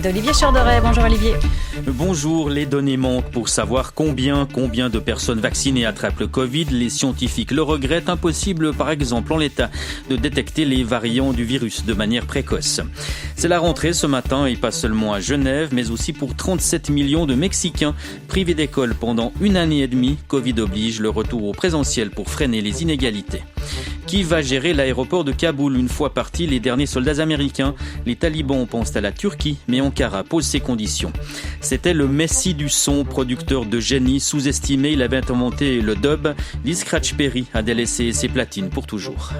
d'Olivier Chorderet. Bonjour Olivier. Bonjour, les données manquent pour savoir combien de personnes vaccinées attrapent le Covid. Les scientifiques le regrettent. Impossible, par exemple, en l'état, de détecter les variants du virus de manière précoce. C'est la rentrée ce matin et pas seulement à Genève, mais aussi pour 37 millions de Mexicains privés d'école pendant une année et demie. Covid oblige, le retour au présentiel pour freiner les inégalités. Qui va gérer l'aéroport de Kaboul une fois partis les derniers soldats américains? Les talibans pensent à la Turquie, mais Ankara pose ses conditions. C'était le messie du son, producteur de génie, sous-estimé. Il avait inventé le dub. Lee Scratch Perry a délaissé ses platines pour toujours.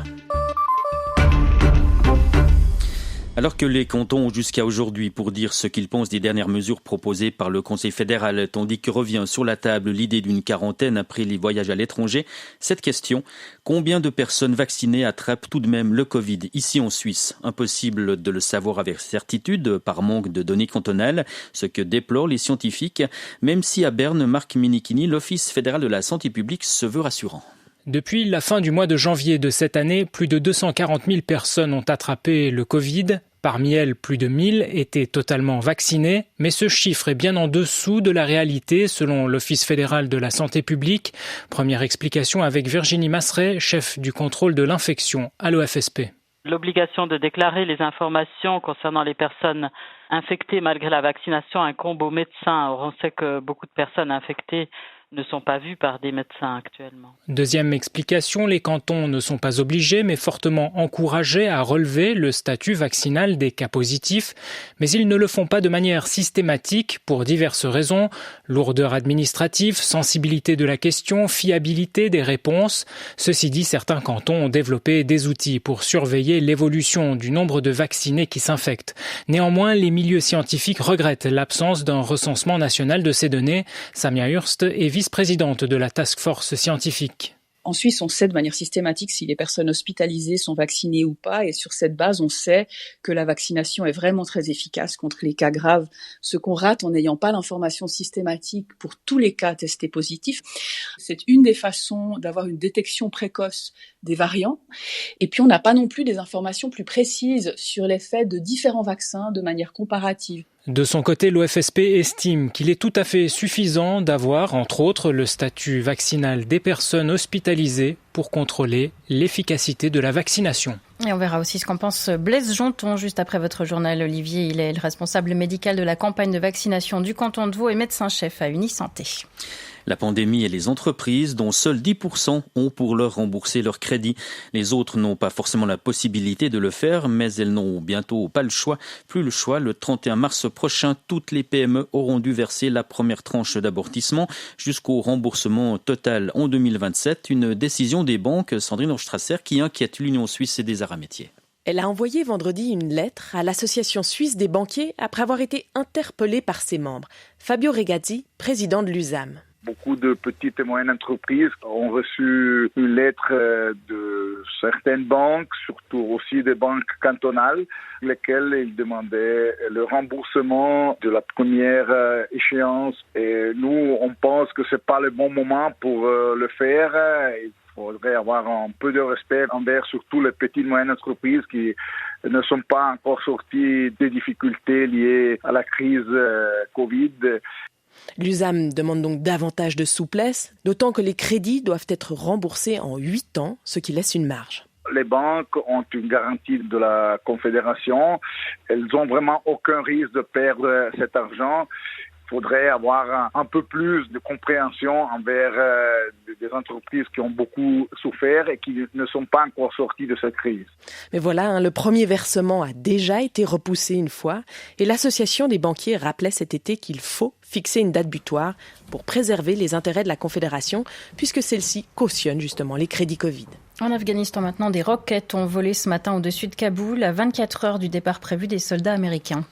Alors que les cantons ont jusqu'à aujourd'hui pour dire ce qu'ils pensent des dernières mesures proposées par le Conseil fédéral, tandis que revient sur la table l'idée d'une quarantaine après les voyages à l'étranger, cette question, combien de personnes vaccinées attrapent tout de même le Covid ici en Suisse? Impossible de le savoir avec certitude par manque de données cantonales, ce que déplorent les scientifiques, même si à Berne, Marc Minichini, l'Office fédéral de la santé publique se veut rassurant. Depuis la fin du mois de janvier de cette année, plus de 240 000 personnes ont attrapé le Covid. Parmi elles, plus de 1000 étaient totalement vaccinées. Mais ce chiffre est bien en dessous de la réalité, selon l'Office fédéral de la santé publique. Première explication avec Virginie Masseret, chef du contrôle de l'infection à l'OFSP. L'obligation de déclarer les informations concernant les personnes infectées malgré la vaccination incombe aux médecins. Or, on sait que beaucoup de personnes infectées ne sont pas vues par des médecins actuellement. Deuxième explication, les cantons ne sont pas obligés mais fortement encouragés à relever le statut vaccinal des cas positifs, mais ils ne le font pas de manière systématique pour diverses raisons, lourdeur administrative, sensibilité de la question, fiabilité des réponses. Ceci dit, certains cantons ont développé des outils pour surveiller l'évolution du nombre de vaccinés qui s'infectent. Néanmoins, les milieux scientifiques regrettent l'absence d'un recensement national de ces données. Samia Hurst est vice-présidente de la Task Force scientifique. En Suisse, on sait de manière systématique si les personnes hospitalisées sont vaccinées ou pas, et sur cette base, on sait que la vaccination est vraiment très efficace contre les cas graves. Ce qu'on rate en n'ayant pas l'information systématique pour tous les cas testés positifs, c'est une des façons d'avoir une détection précoce des variants. Et puis, on n'a pas non plus des informations plus précises sur l'effet de différents vaccins de manière comparative. De son côté, l'OFSP estime qu'il est tout à fait suffisant d'avoir, entre autres, le statut vaccinal des personnes hospitalisées pour contrôler l'efficacité de la vaccination. Et on verra aussi ce qu'en pense Blaise Jonton juste après votre journal, Olivier. Il est le responsable médical de la campagne de vaccination du canton de Vaud et médecin-chef à Unisanté. La pandémie et les entreprises, dont seuls 10% ont pour leur remboursé leur crédit. Les autres n'ont pas forcément la possibilité de le faire, mais elles n'ont bientôt pas le choix. Plus le choix, le 31 mars prochain, toutes les PME auront dû verser la première tranche d'amortissement jusqu'au remboursement total en 2027. Une décision des banques, Sandrine Horstrasser, qui inquiète l'Union suisse et des arts à métiers. Elle a envoyé vendredi une lettre à l'Association suisse des banquiers après avoir été interpellée par ses membres. Fabio Regazzi, président de l'USAM. Beaucoup de petites et moyennes entreprises ont reçu une lettre de certaines banques, surtout aussi des banques cantonales, lesquelles ils demandaient le remboursement de la première échéance. Et nous, on pense que c'est pas le bon moment pour le faire. Il faudrait avoir un peu de respect envers surtout les petites et moyennes entreprises qui ne sont pas encore sorties des difficultés liées à la crise Covid. L'USAM demande donc davantage de souplesse, d'autant que les crédits doivent être remboursés en 8 ans, ce qui laisse une marge. Les banques ont une garantie de la Confédération. Elles n'ont vraiment aucun risque de perdre cet argent. Il faudrait avoir un peu plus de compréhension envers des entreprises qui ont beaucoup souffert et qui ne sont pas encore sorties de cette crise. Mais voilà, le premier versement a déjà été repoussé une fois et l'association des banquiers rappelait cet été qu'il faut fixer une date butoir pour préserver les intérêts de la Confédération puisque celle-ci cautionne justement les crédits Covid. En Afghanistan maintenant, des roquettes ont volé ce matin au-dessus de Kaboul à 24 heures du départ prévu des soldats américains.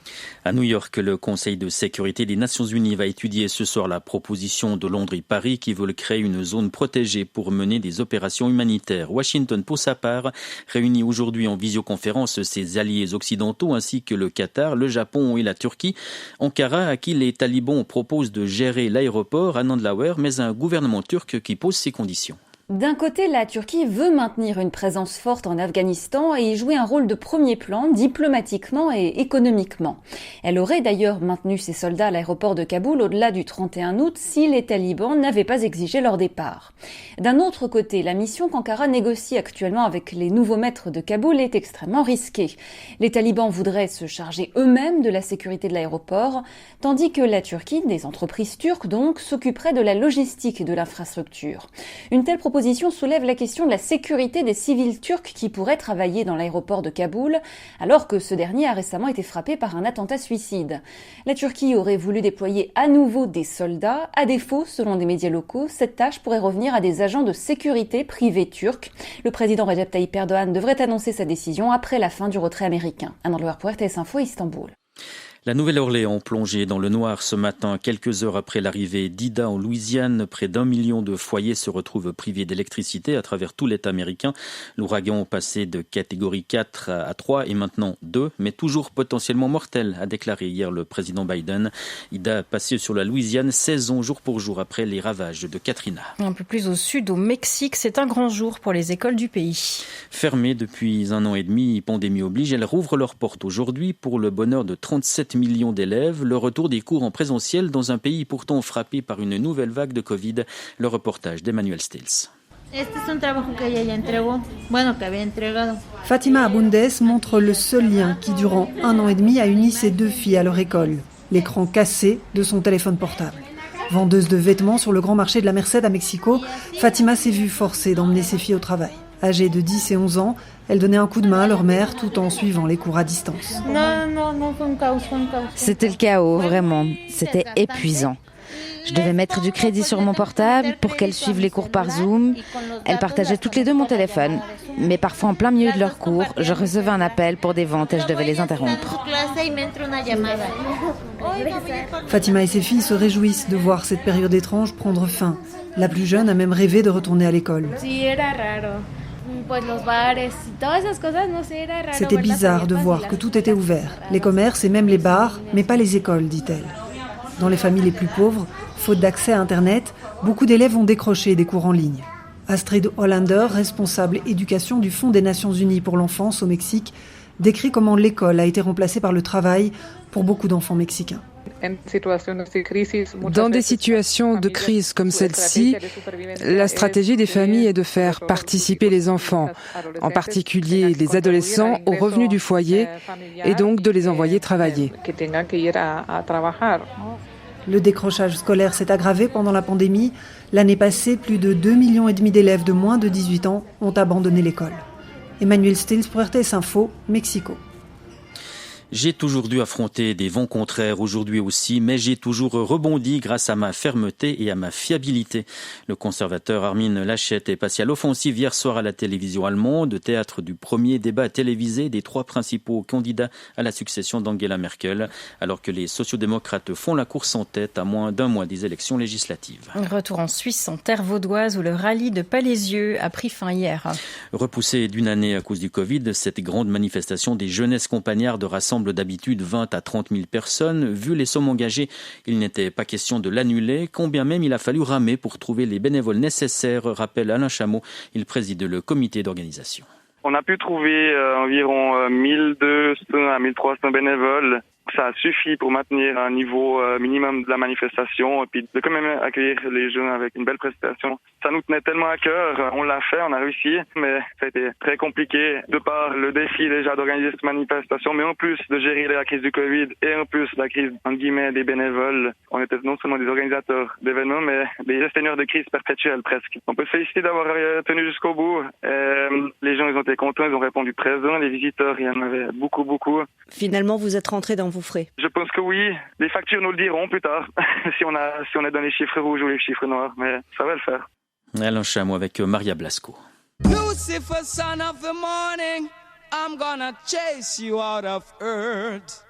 À New York, le Conseil de sécurité des Nations Unies va étudier ce soir la proposition de Londres et Paris qui veulent créer une zone protégée pour mener des opérations humanitaires. Washington, pour sa part, réunit aujourd'hui en visioconférence ses alliés occidentaux ainsi que le Qatar, le Japon et la Turquie. Ankara, à qui les talibans proposent de gérer l'aéroport à Nandlawar, mais un gouvernement turc qui pose ses conditions. D'un côté, la Turquie veut maintenir une présence forte en Afghanistan et y jouer un rôle de premier plan diplomatiquement et économiquement. Elle aurait d'ailleurs maintenu ses soldats à l'aéroport de Kaboul au-delà du 31 août si les talibans n'avaient pas exigé leur départ. D'un autre côté, la mission qu'Ankara négocie actuellement avec les nouveaux maîtres de Kaboul est extrêmement risquée. Les talibans voudraient se charger eux-mêmes de la sécurité de l'aéroport, tandis que la Turquie, des entreprises turques donc, s'occuperait de la logistique et de l'infrastructure. Une telle proposition soulève la question de la sécurité des civils turcs qui pourraient travailler dans l'aéroport de Kaboul, alors que ce dernier a récemment été frappé par un attentat suicide. La Turquie aurait voulu déployer à nouveau des soldats. À défaut, selon des médias locaux, cette tâche pourrait revenir à des agents de sécurité privés turcs. Le président Recep Tayyip Erdogan devrait annoncer sa décision après la fin du retrait américain. Anne Andlouer pour RTS Info, Istanbul. La Nouvelle-Orléans plongée dans le noir ce matin, quelques heures après l'arrivée d'Ida en Louisiane. Près d'1 million de foyers se retrouvent privés d'électricité à travers tout l'État américain. L'ouragan passé de catégorie 4 à 3 et maintenant 2, mais toujours potentiellement mortel, a déclaré hier le président Biden. Ida passé sur la Louisiane 16 ans jour pour jour après les ravages de Katrina. Un peu plus au sud, au Mexique, c'est un grand jour pour les écoles du pays. Fermées depuis 1 an et demi, pandémie oblige, elles rouvrent leurs portes aujourd'hui pour le bonheur de 37 millions d'élèves. Le retour des cours en présentiel dans un pays pourtant frappé par une nouvelle vague de Covid. Le reportage d'Emmanuel Stills. Fatima Abundes montre le seul lien qui, durant 1 an et demi, a uni ses 2 filles à leur école. L'écran cassé de son téléphone portable. Vendeuse de vêtements sur le grand marché de la Merced à Mexico, Fatima s'est vue forcée d'emmener ses filles au travail. Âgées de 10 et 11 ans, elles donnaient un coup de main à leur mère tout en suivant les cours à distance. C'était le chaos, vraiment. C'était épuisant. Je devais mettre du crédit sur mon portable pour qu'elles suivent les cours par Zoom. Elles partageaient toutes les deux mon téléphone. Mais parfois, en plein milieu de leur cours, je recevais un appel pour des ventes et je devais les interrompre. Fatima et ses filles se réjouissent de voir cette période étrange prendre fin. La plus jeune a même rêvé de retourner à l'école. C'était bizarre de voir que tout était ouvert, les commerces et même les bars, mais pas les écoles, dit-elle. Dans les familles les plus pauvres, faute d'accès à Internet, beaucoup d'élèves ont décroché des cours en ligne. Astrid Hollander, responsable éducation du Fonds des Nations Unies pour l'enfance au Mexique, décrit comment l'école a été remplacée par le travail pour beaucoup d'enfants mexicains. Dans des situations de crise comme celle-ci, la stratégie des familles est de faire participer les enfants, en particulier les adolescents, aux revenus du foyer et donc de les envoyer travailler. Le décrochage scolaire s'est aggravé pendant la pandémie. L'année passée, plus de 2,5 millions d'élèves de moins de 18 ans ont abandonné l'école. Emmanuel Stills pour RTS Info, Mexico. J'ai toujours dû affronter des vents contraires aujourd'hui aussi, mais j'ai toujours rebondi grâce à ma fermeté et à ma fiabilité. Le conservateur Armin Laschet est passé à l'offensive hier soir à la télévision allemande, théâtre du premier débat télévisé des 3 principaux candidats à la succession d'Angela Merkel, alors que les sociodémocrates font la course en tête à moins d'1 mois des élections législatives. Retour en Suisse, en terre vaudoise, où le rallye de Palaisieux a pris fin hier. Repoussé d'1 année à cause du Covid, cette grande manifestation des jeunesses campagnardes rassemble d'habitude 20 à 30 000 personnes. Vu les sommes engagées, il n'était pas question de l'annuler, combien même il a fallu ramer pour trouver les bénévoles nécessaires, rappelle Alain Chameau, il préside le comité d'organisation. On a pu trouver environ 1200 à 1300 bénévoles. Ça suffit pour maintenir un niveau minimum de la manifestation et puis de quand même accueillir les jeunes avec une belle prestation. Ça nous tenait tellement à cœur, on l'a fait, on a réussi, mais ça a été très compliqué de par le défi déjà d'organiser cette manifestation, mais en plus de gérer la crise du Covid et en plus la crise entre guillemets des bénévoles. On était non seulement des organisateurs d'événements, mais des gestionnaires de crise perpétuelle presque. On peut se féliciter d'avoir tenu jusqu'au bout. Les gens ils ont été contents, ils ont répondu présents, les visiteurs il y en avait beaucoup. Finalement vous êtes rentrés dans vos frais. Je pense que oui. Les factures nous le diront plus tard, si on est dans les chiffres rouges ou les chiffres noirs, mais ça va le faire. Alain Chameau avec Maria Blasco. Lucifer, son of the morning, I'm gonna chase you out of earth.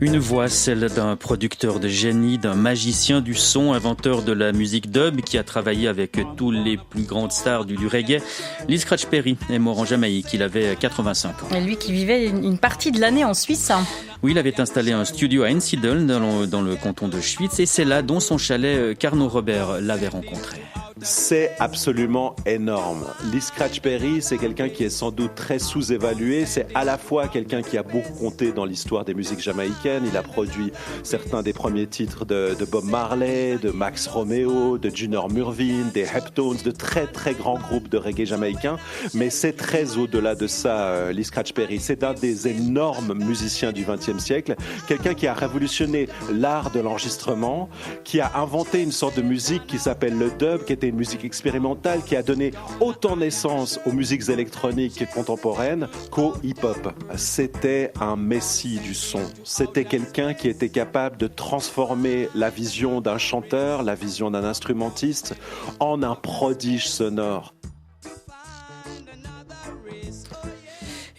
Une voix, celle d'un producteur de génie, d'un magicien du son, inventeur de la musique dub, qui a travaillé avec tous les plus grandes stars du reggae. Lee Scratch Perry est mort en Jamaïque, il avait 85 ans. Et lui qui vivait une partie de l'année en Suisse. Oui, il avait installé un studio à Einsiedeln, dans le canton de Schwyz, et c'est là dont son chalet qu'Arnaud Robert l'avait rencontré. C'est absolument énorme. Lee Scratch Perry, c'est quelqu'un qui est sans doute très sous-évalué. C'est à la fois quelqu'un qui a beaucoup compté dans l'histoire des musiques jamaïcaines. Il a produit certains des premiers titres de Bob Marley, de Max Romeo, de Junior Murvin, des Heptones, de très très grands groupes de reggae jamaïcains. Mais c'est très au-delà de ça, Lee Scratch Perry. C'est un des énormes musiciens du XXe siècle. Quelqu'un qui a révolutionné l'art de l'enregistrement, qui a inventé une sorte de musique qui s'appelle le dub, qui était une musique expérimentale qui a donné autant naissance aux musiques électroniques contemporaines qu'au hip-hop. C'était un messie du son. C'était quelqu'un qui était capable de transformer la vision d'un chanteur, la vision d'un instrumentiste, en un prodige sonore.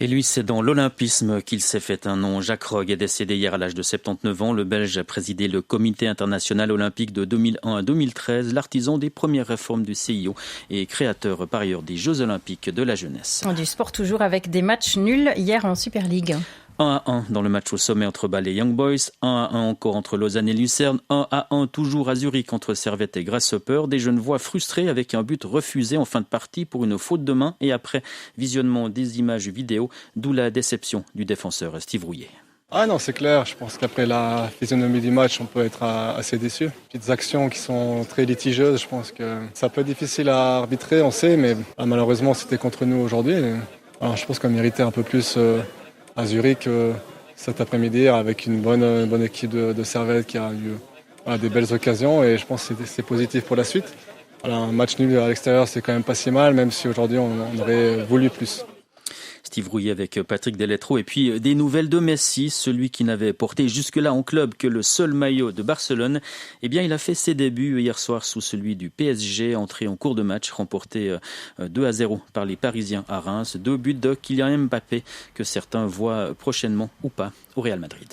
Et lui, c'est dans l'olympisme qu'il s'est fait un nom. Jacques Rogge est décédé hier à l'âge de 79 ans. Le Belge a présidé le Comité international olympique de 2001 à 2013, l'artisan des premières réformes du CIO et créateur par ailleurs des Jeux olympiques de la jeunesse. Du sport toujours avec des matchs nuls hier en Super League. 1-1 dans le match au sommet entre Bâle et Young Boys, 1-1 encore entre Lausanne et Lucerne, 1-1 toujours à Zurich entre Servette et Grasshopper. Des Genevois frustrés avec un but refusé en fin de partie pour une faute de main et après visionnement des images vidéo, d'où la déception du défenseur Steve Rouillet. Ah non, c'est clair. Je pense qu'après la physionomie du match, on peut être assez déçu. Petites actions qui sont très litigieuses. Je pense que ça peut être difficile à arbitrer, on sait, mais malheureusement, c'était contre nous aujourd'hui. Alors, je pense qu'on méritait un peu plus à Zurich cet après-midi avec une bonne équipe de Servette qui a eu des belles occasions et je pense que c'est positif pour la suite. Voilà, un match nul à l'extérieur, c'est quand même pas si mal, même si aujourd'hui on aurait voulu plus. Steve Rouillet avec Patrick Deletro. Et puis des nouvelles de Messi, celui qui n'avait porté jusque-là en club que le seul maillot de Barcelone. Eh bien, il a fait ses débuts hier soir sous celui du PSG, entré en cours de match, remporté 2-0 par les Parisiens à Reims. 2 buts de Kylian Mbappé que certains voient prochainement ou pas au Real Madrid.